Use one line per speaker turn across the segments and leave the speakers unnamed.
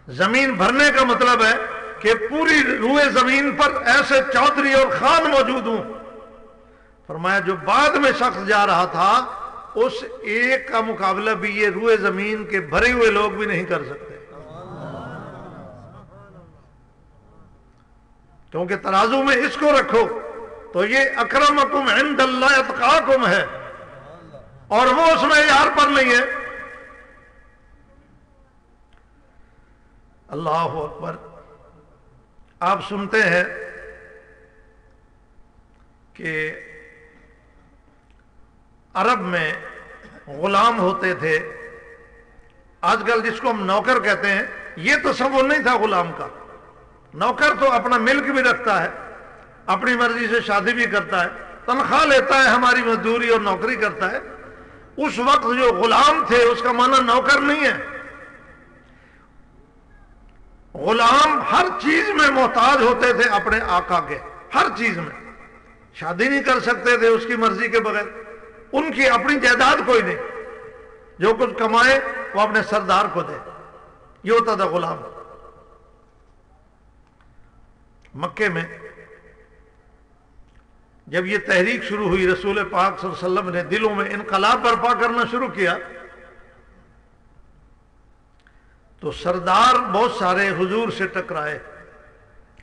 زمین بھرنے کا مطلب ہے کہ پوری روئے زمین پر ایسے چودھری اور خان موجود ہوں. فرمایا جو بعد میں شخص جا رہا تھا اس ایک کا مقابلہ بھی یہ روئے زمین کے بھرے ہوئے لوگ بھی نہیں کر سکتے، کیونکہ ترازو میں اس کو رکھو تو یہ اکرمکم عند اللہ اتقاکم ہے، اور وہ اس معیار پر نہیں ہے. اللہ اکبر. آپ سنتے ہیں کہ عرب میں غلام ہوتے تھے. آج کل جس کو ہم نوکر کہتے ہیں یہ تصور نہیں تھا غلام کا. نوکر تو اپنا ملک بھی رکھتا ہے، اپنی مرضی سے شادی بھی کرتا ہے، تنخواہ لیتا ہے، ہماری مزدوری اور نوکری کرتا ہے. اس وقت جو غلام تھے اس کا معنی نوکر نہیں ہے. غلام ہر چیز میں محتاج ہوتے تھے اپنے آقا کے، ہر چیز میں. شادی نہیں کر سکتے تھے اس کی مرضی کے بغیر، ان کی اپنی جائیداد کوئی نہیں، جو کچھ کمائے وہ اپنے سردار کو دے. یہ ہوتا تھا غلام. مکے میں جب یہ تحریک شروع ہوئی، رسول پاک صلی اللہ علیہ وسلم نے دلوں میں انقلاب برپا کرنا شروع کیا، تو سردار بہت سارے حضور سے ٹکرائے.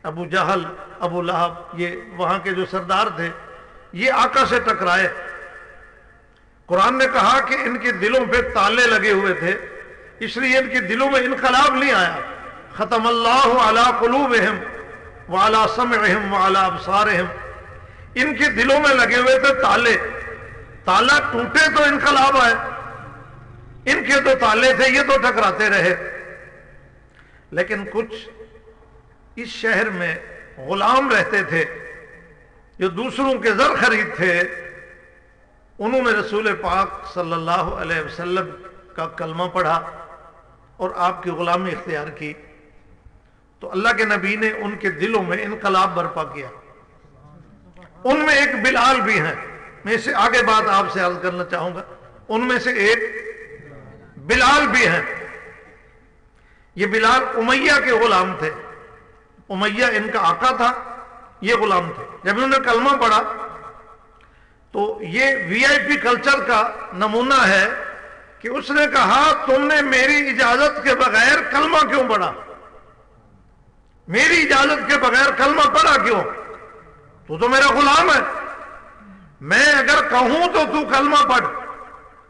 ابو جہل، ابو لہب، یہ وہاں کے جو سردار تھے یہ آقا سے ٹکرائے. قرآن نے کہا کہ ان کے دلوں پہ تالے لگے ہوئے تھے، اس لیے ان کے دلوں میں انقلاب نہیں آیا. ختم اللہ علی قلوبہم وعلی سمعہم وعلی ابصارہم. ان کے دلوں میں لگے ہوئے تھے تالے، تالا ٹوٹے تو انقلاب آئے. ان کے تو تالے تھے، یہ تو ٹکراتے رہے. لیکن کچھ اس شہر میں غلام رہتے تھے جو دوسروں کے زر خرید تھے، انہوں نے رسول پاک صلی اللہ علیہ وسلم کا کلمہ پڑھا اور آپ کی غلامی اختیار کی. تو اللہ کے نبی نے ان کے دلوں میں انقلاب برپا کیا. ان میں ایک بلال بھی ہیں، میں اسے آگے بات آپ سے عرض کرنا چاہوں گا. ان میں سے ایک بلال بھی ہیں. یہ بلال امیہ کے غلام تھے. امیہ ان کا آقا تھا، یہ غلام تھے. جب انہوں نے کلمہ پڑھا تو یہ وی آئی پی کلچر کا نمونہ ہے کہ اس نے کہا تم نے میری اجازت کے بغیر کلمہ کیوں پڑھا؟ میری اجازت کے بغیر کلمہ پڑھا کیوں؟ تو میرا غلام ہے، میں اگر کہوں تو تو کلمہ پڑھ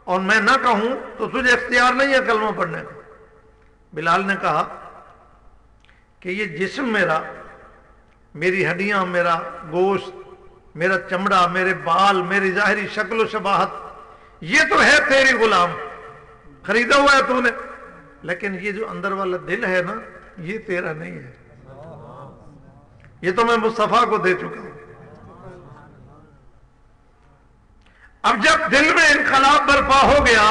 اور میں نہ کہوں تو تجھے اختیار نہیں ہے کلمہ پڑھنے کا. بلال نے کہا کہ یہ جسم میرا، میری ہڈیاں، میرا گوشت، میرا چمڑا، میرے بال، میری ظاہری شکل و شباہت، یہ تو ہے تیری غلام، خریدا ہوا ہے تو نے، لیکن یہ جو اندر والا دل ہے نا یہ تیرا نہیں ہے، یہ تو میں مصطفیٰ کو دے چکا ہوں. اب جب دل میں انقلاب برپا ہو گیا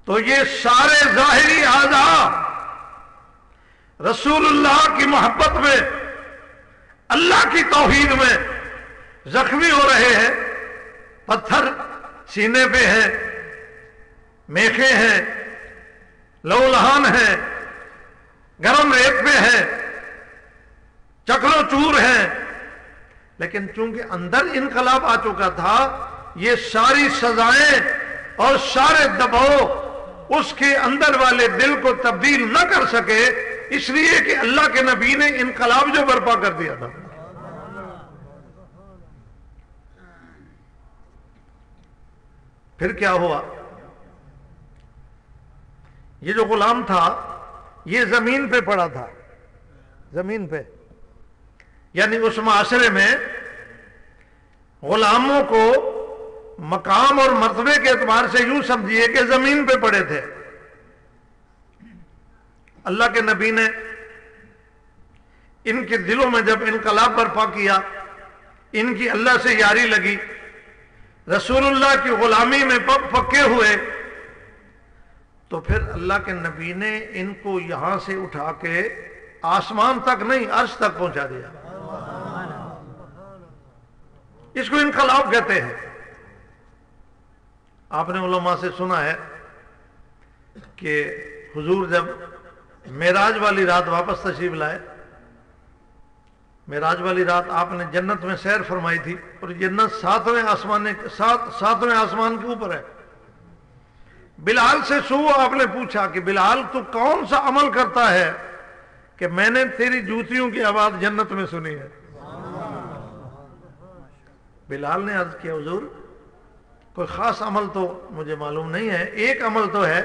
تو یہ سارے ظاہری اعضاء رسول اللہ کی محبت میں، اللہ کی توحید میں زخمی ہو رہے ہیں. پتھر سینے پہ ہیں، میخیں ہیں، لہو لہان ہیں، گرم ریت پہ ہیں، چکر و چور ہیں. لیکن چونکہ اندر انقلاب آ چکا تھا، یہ ساری سزائیں اور سارے دباؤ اس کے اندر والے دل کو تبدیل نہ کر سکے، اس لیے کہ اللہ کے نبی نے انقلاب جو برپا کر دیا تھا. پھر کیا ہوا؟ یہ جو غلام تھا یہ زمین پہ پڑا تھا، زمین پہ، یعنی اس معاشرے میں غلاموں کو مقام اور مرتبے کے اعتبار سے یوں سمجھیے کہ زمین پہ پڑے تھے. اللہ کے نبی نے ان کے دلوں میں جب انقلاب برپا کیا، ان کی اللہ سے یاری لگی، رسول اللہ کی غلامی میں پکے ہوئے، تو پھر اللہ کے نبی نے ان کو یہاں سے اٹھا کے آسمان تک نہیں عرش تک پہنچا دیا. اس کو انقلاب کہتے ہیں. آپ نے علماء سے سنا ہے کہ حضور جب معراج والی رات واپس تشریف لائے. معراج والی رات آپ نے جنت میں سیر فرمائی تھی اور جنت ساتویں آسمان کے اوپر ہے. بلال سے آپ نے پوچھا کہ بلال تو کون سا عمل کرتا ہے کہ میں نے تیری جوتیوں کی آواز جنت میں سنی ہے. بلال نے عرض کیا حضور کوئی خاص عمل تو مجھے معلوم نہیں ہے, ایک عمل تو ہے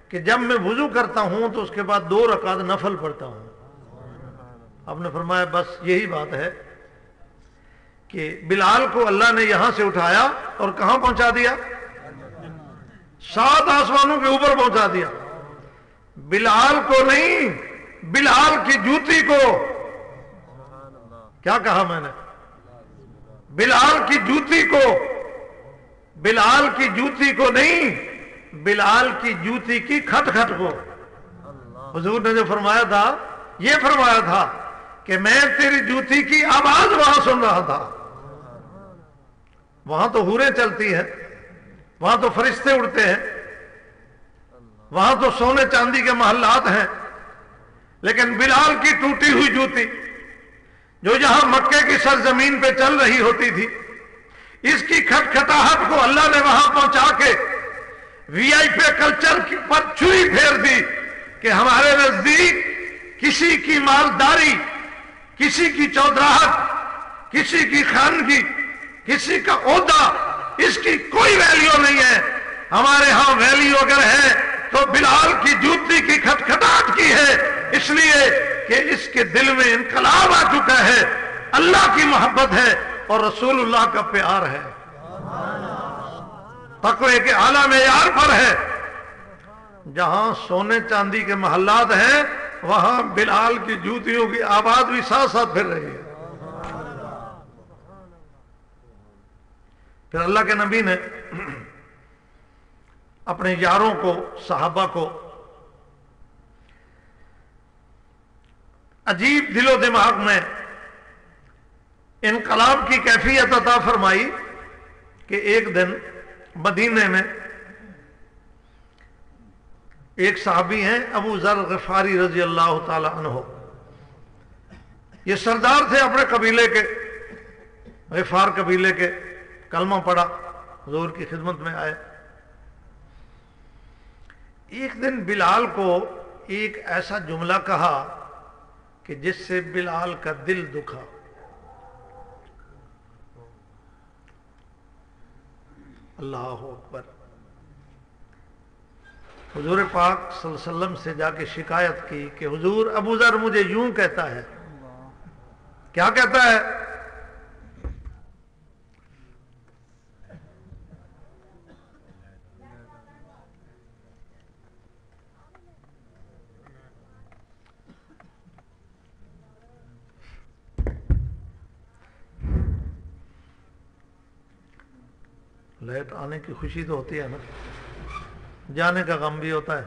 کہ جب میں وضو کرتا ہوں تو اس کے بعد 2 رکعت نفل پڑھتا ہوں. آپ نے فرمایا بس یہی بات ہے کہ بلال کو اللہ نے یہاں سے اٹھایا اور کہاں پہنچا دیا؟ 7 آسمانوں کے اوپر پہنچا دیا. بلال کو نہیں, بلال کی جوتی کو. کیا کہا میں نے؟ بلال کی جوتی کو, بلال کی جوتی کو نہیں, بلال کی جوتی کی کھٹ کھٹ کو. حضور نے جو فرمایا تھا یہ فرمایا تھا کہ میں تیری جوتی کی آواز وہاں سن رہا تھا. وہاں تو حوریں چلتی ہیں, وہاں تو فرشتے اڑتے ہیں, وہاں تو سونے چاندی کے محلات ہیں, لیکن بلال کی ٹوٹی ہوئی جوتی جو یہاں مکے کی سرزمین پہ چل رہی ہوتی تھی, اس کی کھٹکھٹاہٹ کو اللہ نے وہاں پہنچا کے وی آئی پی کلچر پر چھری پھیر دی کہ ہمارے نزدیک کسی کی مالداری, کسی کی چودراہٹ, کسی کی خانگی, کسی کا عہدہ, اس کی کوئی ویلیو نہیں ہے. ہمارے ہاں ویلیو اگر ہے تو بلال کی جوتی کی کھٹکھٹاہٹ کی ہے, اس لیے کہ اس کے دل میں انقلاب آ چکا ہے, اللہ کی محبت ہے اور رسول اللہ کا پیار ہے, تقوی کے اعلیٰ معیار پر ہے. جہاں سونے چاندی کے محلات ہیں وہاں بلال کی جوتیوں کی آواز بھی ساتھ ساتھ پھر رہی ہے. پھر اللہ کے نبی نے اپنے یاروں کو, صحابہ کو عجیب دل و دماغ میں انقلاب کی کیفیت عطا فرمائی کہ ایک دن مدینے میں ایک صحابی ہیں ابو ذر غفاری رضی اللہ تعالی عنہ. یہ سردار تھے اپنے قبیلے کے, غفار قبیلے کے. کلمہ پڑھا, حضور کی خدمت میں آئے. ایک دن بلال کو ایک ایسا جملہ کہا کہ جس سے بلال کا دل دکھا. اللہ اکبر. حضور پاک صلی اللہ علیہ وسلم سے جا کے شکایت کی کہ حضور ابو ذر مجھے یوں کہتا ہے. کیا کہتا ہے؟ لائٹ آنے کی خوشی تو ہوتی ہے نا, جانے کا غم بھی ہوتا ہے.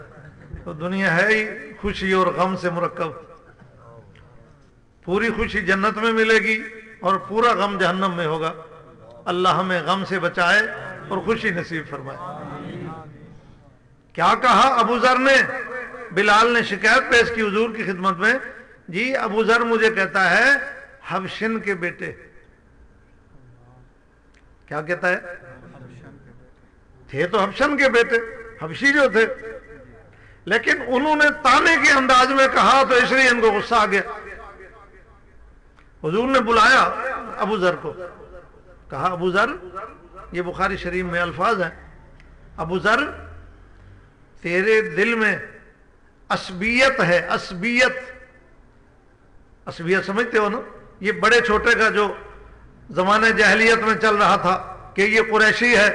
تو دنیا ہے ہی خوشی اور غم سے مرکب. پوری خوشی جنت میں ملے گی اور پورا غم جہنم میں ہوگا. اللہ ہمیں غم سے بچائے اور خوشی نصیب فرمائے. کیا کہا ابو ذر نے؟ بلال نے شکایت پیش کی حضور کی خدمت میں, جی ابو ذر مجھے کہتا ہے حبشن کے بیٹے. کیا کہتا ہے؟ تھے تو حبشن کے بیٹے, حبشی جو تھے, لیکن انہوں نے تانے کے انداز میں کہا تو اس لیے ان کو غصہ آ گیا. حضور نے بلایا ابو ذر کو, کہا ابو ذر, یہ بخاری شریف میں الفاظ ہیں, ابو ذر تیرے دل میں عصبیت ہے. عصبیت, عصبیت سمجھتے ہو نا, یہ بڑے چھوٹے کا جو زمانے جاہلیت میں چل رہا تھا کہ یہ قریشی ہے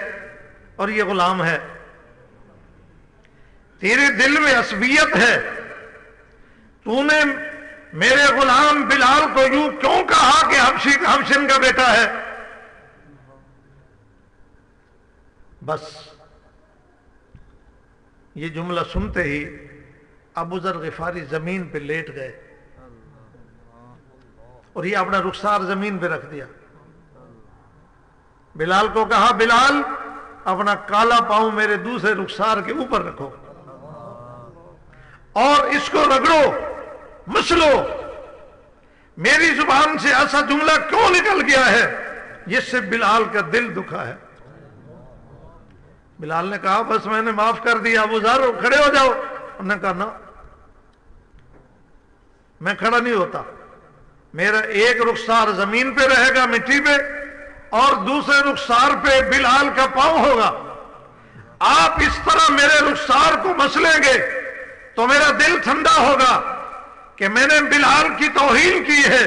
اور یہ غلام ہے. تیرے دل میں عصبیت ہے. تو نے میرے غلام بلال کو یوں کیوں کہا کہ حبشن کا بیٹا ہے؟ بس یہ جملہ سنتے ہی ابو ذر غفاری زمین پہ لیٹ گئے اور یہ اپنا رخسار زمین پہ رکھ دیا. بلال کو کہا بلال اپنا کالا پاؤں میرے دوسرے رخسار کے اوپر رکھو. اور اس کو رگڑو مسلو، میری زبان سے ایسا جملہ کیوں نکل گیا ہے جس سے بلال کا دل دکھا ہے؟ بلال نے کہا بس میں نے معاف کر دیا، ابو ذر کھڑے ہو جاؤ۔ انہوں نے کہا نا، میں کھڑا نہیں ہوتا، میرا ایک رخسار زمین پہ رہے گا مٹی پہ، اور دوسرے رخسار پہ بلال کا پاؤں ہوگا۔ آپ اس طرح میرے رخسار کو مسلیں گے تو میرا دل ٹھنڈا ہوگا کہ میں نے بلال کی توہین کی ہے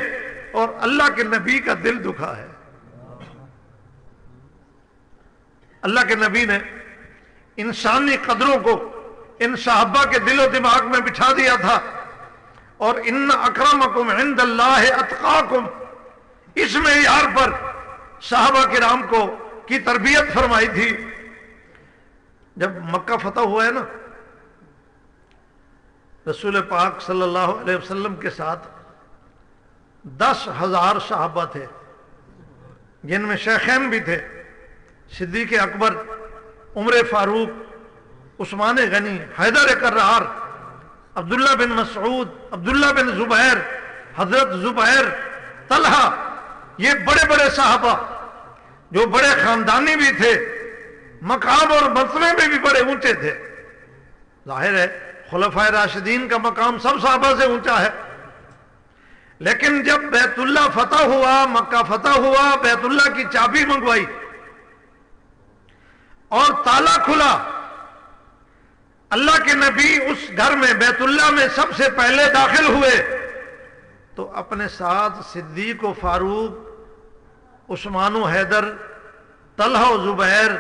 اور اللہ کے نبی کا دل دکھا ہے۔ اللہ کے نبی نے انسانی قدروں کو ان صحابہ کے دل و دماغ میں بٹھا دیا تھا، اور ان اکرمکم عند اللہ اتقاکم، اس معیار پر صحابہ کرام کو کی تربیت فرمائی تھی۔ جب مکہ فتح ہوا ہے نا، رسول پاک صلی اللہ علیہ وسلم کے ساتھ 10,000 صحابہ تھے، جن میں شیخین بھی تھے، صدیق اکبر، عمر فاروق، عثمان غنی، حیدر کرار، عبداللہ بن مسعود، عبداللہ بن زبیر، حضرت زبیر، طلحہ، یہ بڑے بڑے صحابہ جو بڑے خاندانی بھی تھے، مقام اور مرتبے میں بھی بڑے اونچے تھے۔ ظاہر ہے خلفائے راشدین کا مقام سب صحابہ سے اونچا ہے، لیکن جب بیت اللہ فتح ہوا، مکہ فتح ہوا، بیت اللہ کی چابی منگوائی اور تالا کھلا، اللہ کے نبی اس گھر میں بیت اللہ میں سب سے پہلے داخل ہوئے، تو اپنے ساتھ صدیق و فاروق، عثمان و حیدر، طلحہ و زبیر،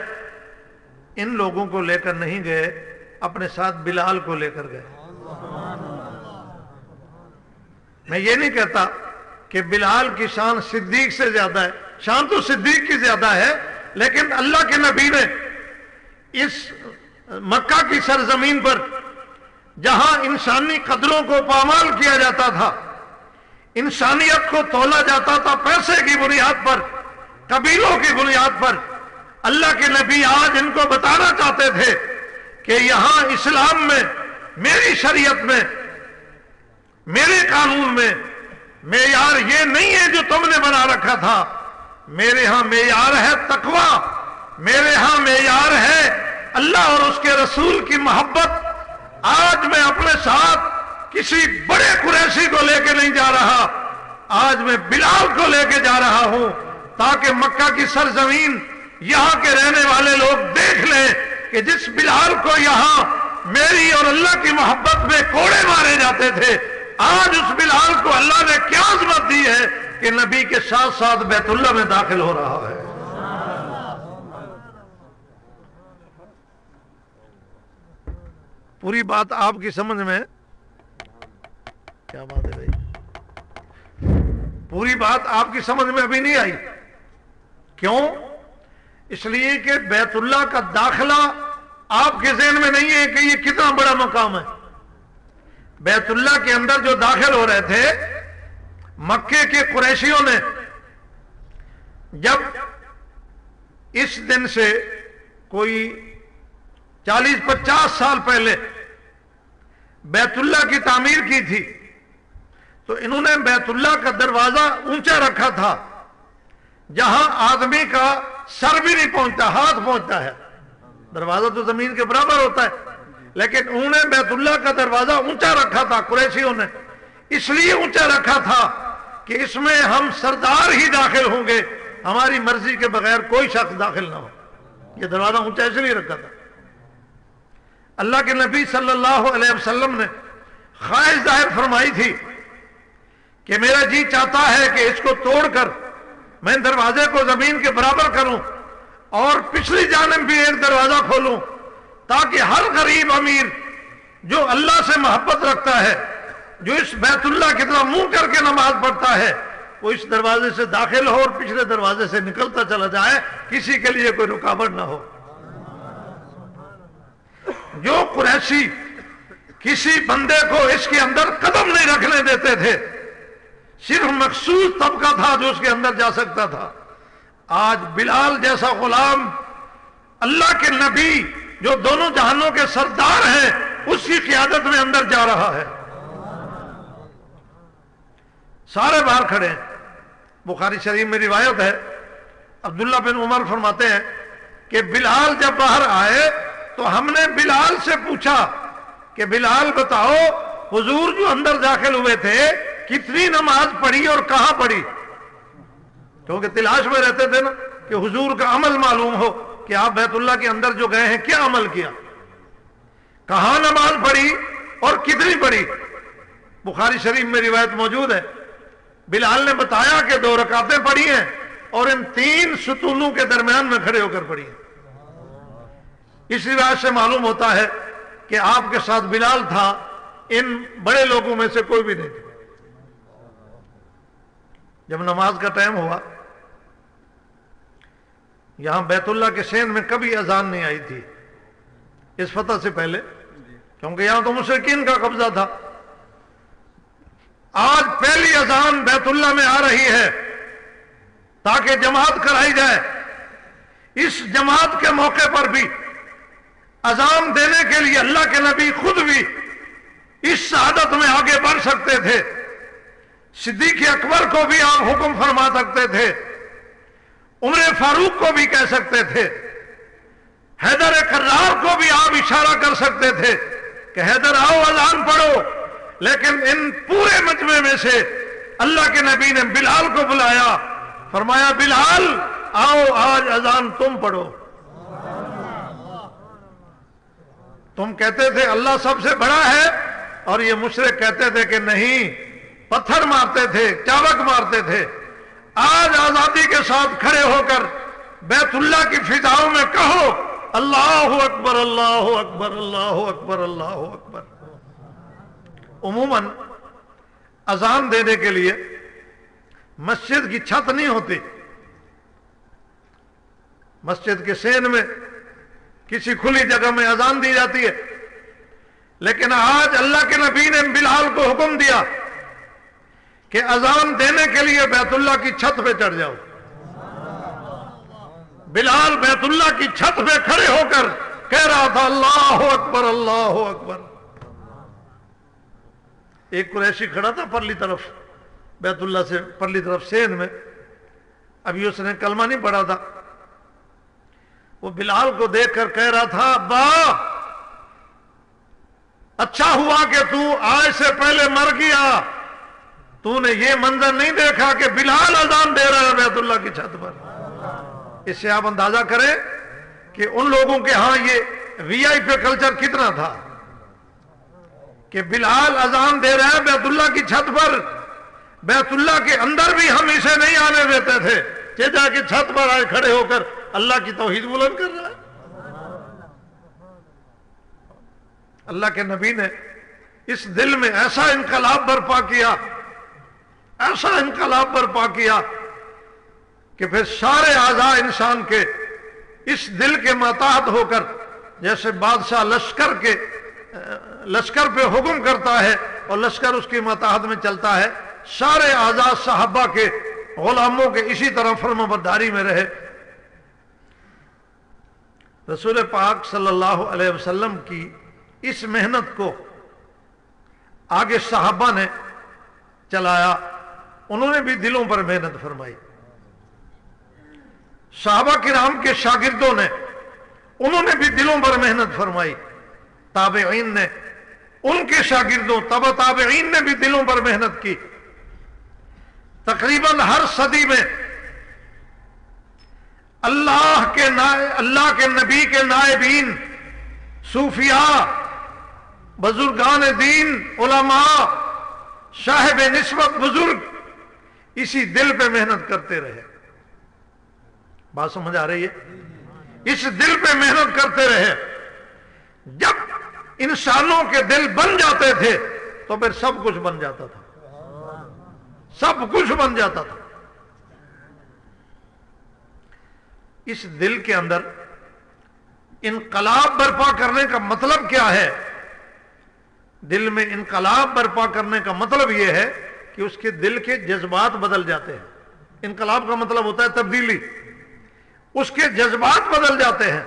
ان لوگوں کو لے کر نہیں گئے، اپنے ساتھ بلال کو لے کر گئے۔ میں یہ نہیں کہتا کہ بلال کی شان صدیق سے زیادہ ہے، شان تو صدیق کی زیادہ ہے، لیکن اللہ کے نبی نے اس مکہ کی سرزمین پر جہاں انسانی قدروں کو پامال کیا جاتا تھا، انسانیت کو تولا جاتا تھا پیسے کی بنیاد پر، قبیلوں کی بنیاد پر، اللہ کے نبی آج ان کو بتانا چاہتے تھے کہ یہاں اسلام میں، میری شریعت میں، میرے قانون میں معیار یہ نہیں ہے جو تم نے بنا رکھا تھا، میرے ہاں معیار ہے تقوی، میرے ہاں معیار ہے اللہ اور اس کے رسول کی محبت۔ آج میں اپنے ساتھ کسی بڑے قریشی کو لے کے نہیں جا رہا، آج میں بلال کو لے کے جا رہا ہوں، تاکہ مکہ کی سرزمین، یہاں کے رہنے والے لوگ دیکھ لیں کہ جس بلال کو یہاں میری اور اللہ کی محبت میں کوڑے مارے جاتے تھے، آج اس بلال کو اللہ نے کیا عظمت دی ہے کہ نبی کے ساتھ ساتھ بیت اللہ میں داخل ہو رہا ہے۔ پوری بات آپ کی سمجھ میں، کیا بات ہے بھائی، پوری بات آپ کی سمجھ میں ابھی نہیں آئی۔ کیوں؟ اس لیے کہ بیت اللہ کا داخلہ آپ کے ذہن میں نہیں ہے کہ یہ کتنا بڑا مقام ہے۔ بیت اللہ کے اندر جو داخل ہو رہے تھے، مکے کے قریشیوں نے جب اس دن سے کوئی 40-50 سال پہلے بیت اللہ کی تعمیر کی تھی، تو انہوں نے بیت اللہ کا دروازہ اونچا رکھا تھا، جہاں آدمی کا سر بھی نہیں پہنچتا، ہاتھ پہنچتا ہے۔ دروازہ تو زمین کے برابر ہوتا ہے، لیکن انہوں نے بیت اللہ کا دروازہ اونچا رکھا تھا، قریشیوں نے اس لیے اونچا رکھا تھا کہ اس میں ہم سردار ہی داخل ہوں گے، ہماری مرضی کے بغیر کوئی شخص داخل نہ ہو۔ یہ دروازہ اونچا اس لیے رکھا تھا۔ اللہ کے نبی صلی اللہ علیہ وسلم نے خواہش ظاہر فرمائی تھی کہ میرا جی چاہتا ہے کہ اس کو توڑ کر میں دروازے کو زمین کے برابر کروں اور پچھلی جانب بھی ایک دروازہ کھولوں، تاکہ ہر غریب امیر جو اللہ سے محبت رکھتا ہے، جو اس بیت اللہ کی طرف منہ کر کے نماز پڑھتا ہے، وہ اس دروازے سے داخل ہو اور پچھلے دروازے سے نکلتا چلا جائے، کسی کے لیے کوئی رکاوٹ نہ ہو۔ جو قریشی کسی بندے کو اس کے اندر قدم نہیں رکھنے دیتے تھے، صرف مخصوص طبقہ تھا جو اس کے اندر جا سکتا تھا۔ آج بلال جیسا غلام، اللہ کے نبی جو دونوں جہانوں کے سردار ہیں، اس کی قیادت میں اندر جا رہا ہے. سارے باہر کھڑے ہیں. بخاری شریف میں روایت ہے، عبداللہ بن عمر فرماتے ہیں کہ بلال جب باہر آئے تو ہم نے بلال سے پوچھا کہ بلال بتاؤ حضور جو اندر داخل ہوئے تھے کتنی نماز پڑھی اور کہاں پڑھی؟ کیونکہ تلاش میں رہتے تھے نا کہ حضور کا عمل معلوم ہو کہ آپ بیت اللہ کے اندر جو گئے ہیں کیا عمل کیا، کہاں نماز پڑھی اور کتنی پڑھی. بخاری شریف میں روایت موجود ہے، بلال نے بتایا کہ 2 رکعتیں پڑھی ہیں اور ان 3 ستونوں کے درمیان میں کھڑے ہو کر پڑھی ہیں. اس روایت سے معلوم ہوتا ہے کہ آپ کے ساتھ بلال تھا، ان بڑے لوگوں میں سے کوئی بھی نہیں تھا. جب نماز کا ٹائم ہوا، یہاں بیت اللہ کے سین میں کبھی اذان نہیں آئی تھی اس فتح سے پہلے، کیونکہ یہاں تو مشرکین کا قبضہ تھا. آج پہلی اذان بیت اللہ میں آ رہی ہے تاکہ جماعت کرائی جائے. اس جماعت کے موقع پر بھی اذان دینے کے لیے اللہ کے نبی خود بھی اس شہادت میں آگے بڑھ سکتے تھے. صدیق اکبر کو بھی آپ حکم فرما سکتے تھے، عمر فاروق کو بھی کہہ سکتے تھے، حیدر کرار کو بھی آپ اشارہ کر سکتے تھے کہ حیدر آؤ اذان پڑھو. لیکن ان پورے مجمع میں سے اللہ کے نبی نے بلال کو بلایا، فرمایا بلال آؤ آج اذان تم پڑھو. تم کہتے تھے اللہ سب سے بڑا ہے اور یہ مشرک کہتے تھے کہ نہیں، پتھر مارتے تھے، چابک مارتے تھے. آج آزادی کے ساتھ کھڑے ہو کر بیت اللہ کی فضاؤں میں کہو اللہ اکبر اللہ اکبر اللہ اکبر اللہ اکبر. عموماً اذان دینے کے لیے مسجد کی چھت نہیں ہوتی، مسجد کے سین میں کسی کھلی جگہ میں اذان دی جاتی ہے. لیکن آج اللہ کے نبی نے بلال کو حکم دیا کہ اذان دینے کے لیے بیت اللہ کی چھت پہ چڑھ جاؤ. بلال بیت اللہ کی چھت پہ کھڑے ہو کر کہہ رہا تھا اللہ اکبر اللہ اکبر. ایک قریشی کھڑا تھا پرلی طرف بیت اللہ سے، پرلی طرف سین میں، ابھی اس نے کلمہ نہیں پڑھا تھا. وہ بلال کو دیکھ کر کہہ رہا تھا ابا اچھا ہوا کہ تو آج سے پہلے مر گیا، تو نے یہ منظر نہیں دیکھا کہ بلال اذان دے رہا ہے بیت اللہ کی چھت پر. اس سے آپ اندازہ کریں کہ ان لوگوں کے ہاں یہ وی آئی پی کلچر کتنا تھا کہ بلال اذان دے رہے ہیں بیت اللہ کی چھت پر. بیت اللہ کے اندر بھی ہم اسے نہیں آنے دیتے تھے، جا کے چھت پر آئے کھڑے ہو کر اللہ کی توحید بلند کر رہا ہے. اللہ کے نبی نے اس دل میں ایسا انقلاب برپا کیا، ایسا انقلاب برپا کیا کہ پھر سارے اعضاء انسان کے اس دل کے ماتحت ہو کر، جیسے بادشاہ لشکر پہ حکم کرتا ہے اور لشکر اس کی ماتحت میں چلتا ہے، سارے اعضاء صحابہ کے غلاموں کے اسی طرح فرما برداری میں رہے. رسول پاک صلی اللہ علیہ وسلم کی اس محنت کو آگے صحابہ نے چلایا، انہوں نے بھی دلوں پر محنت فرمائی. صحابہ کرام کے شاگردوں نے، انہوں نے بھی دلوں پر محنت فرمائی. تابعین نے، ان کے شاگردوں تبع تابعین نے بھی دلوں پر محنت کی. تقریباً ہر صدی میں اللہ کے نبی کے نائبین، صوفیاء، بزرگان دین، علماء، صاحب نسبت بزرگ اسی دل پہ محنت کرتے رہے. بات سمجھ آ رہی ہے؟ اس دل پہ محنت کرتے رہے. جب انسانوں کے دل بن جاتے تھے تو پھر سب کچھ بن جاتا تھا، سب کچھ بن جاتا تھا. اس دل کے اندر انقلاب برپا کرنے کا مطلب کیا ہے؟ دل میں انقلاب برپا کرنے کا مطلب یہ ہے کہ اس کے دل کے جذبات بدل جاتے ہیں. انقلاب کا مطلب ہوتا ہے تبدیلی. اس کے جذبات بدل جاتے ہیں.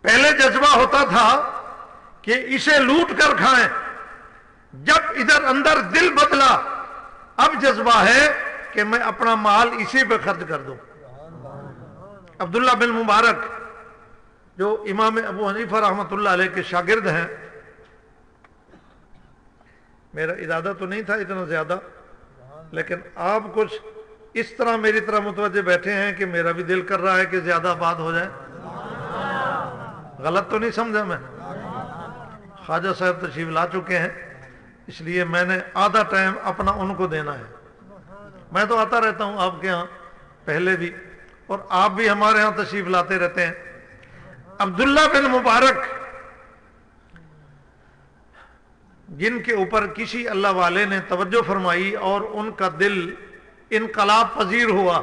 پہلے جذبہ ہوتا تھا کہ کہ اسے لوٹ کر کھائیں. جب ادھر اندر دل بدلا اب جذبہ ہے کہ میں اپنا مال اسی پہ خرچ کر دوں. عبداللہ بن مبارک جو امام ابو حنیفہ رحمۃ اللہ علیہ کے شاگرد ہیں، میرا ارادہ تو نہیں تھا اتنا زیادہ، لیکن آپ کچھ اس طرح میری طرح متوجہ بیٹھے ہیں کہ میرا بھی دل کر رہا ہے کہ زیادہ بات ہو جائے. غلط تو نہیں سمجھا میں؟ خواجہ صاحب تشریف لا چکے ہیں، اس لیے میں نے آدھا ٹائم اپنا ان کو دینا ہے. میں تو آتا رہتا ہوں آپ کے ہاں پہلے بھی، اور آپ بھی ہمارے ہاں تشریف لاتے رہتے ہیں. عبداللہ بن مبارک جن کے اوپر کسی اللہ والے نے توجہ فرمائی اور ان کا دل انقلاب پذیر ہوا،